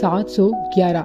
711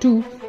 2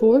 4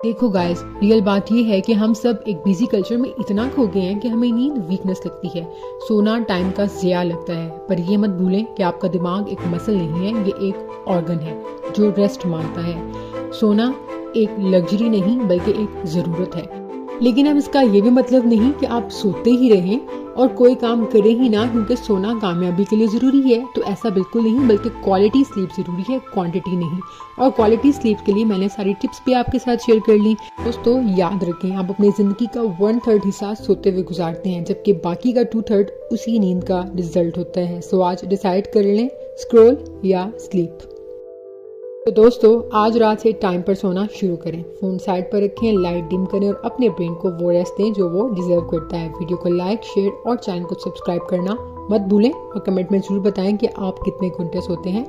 देखो guys, real बात ये है कि हम सब एक बिजी कल्चर में इतना खो गए हैं कि हमें नींद वीकनेस लगती है, सोना टाइम का ज़िया लगता है। पर ये मत भूलें कि आपका दिमाग एक मसल नहीं है, ये एक ऑर्गन है जो रेस्ट मांगता है। सोना एक लग्जरी नहीं बल्कि एक ज़रूरत है। लेकिन अब इसका ये भी मतलब नहीं कि आप सोते ही रहें और कोई काम करें ही ना क्योंकि सोना कामयाबी के लिए ज़रूरी है। तो ऐसा बिल्कुल नहीं, बल्कि क्वालिटी स्लीप ज़रूरी है, क्वांटिटी नहीं। और क्वालिटी स्लीप के लिए मैंने सारी टिप्स भी आपके साथ शेयर कर ली। दोस्तों याद रखें, आप अपनी ज़िंदगी का 1/3 हिस्सा सोते हुए गुजारते हैं, जबकि बाकी का 2/3 उसी नींद का रिजल्ट होता है। सो आज डिसाइड कर लें, स्क्रोल या स्लीप। तो दोस्तों आज रात से टाइम पर सोना शुरू करें, फ़ोन साइड पर रखें, लाइट डिम करें और अपने ब्रेन को वो रेस्ट दें जो वो डिजर्व करता है। वीडियो को लाइक, शेयर और चैनल को सब्सक्राइब करना मत भूलें और कमेंट में ज़रूर बताएं कि आप कितने घंटे सोते हैं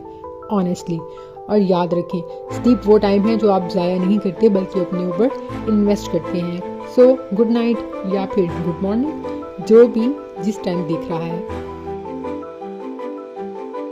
ऑनेस्टली। और याद रखें, स्लीप वो टाइम है जो आप ज़ाया नहीं करते बल्कि अपने ऊपर इन्वेस्ट करते हैं। सो गुड नाइट या फिर गुड मॉर्निंग, जो भी जिस टाइम दिख रहा है।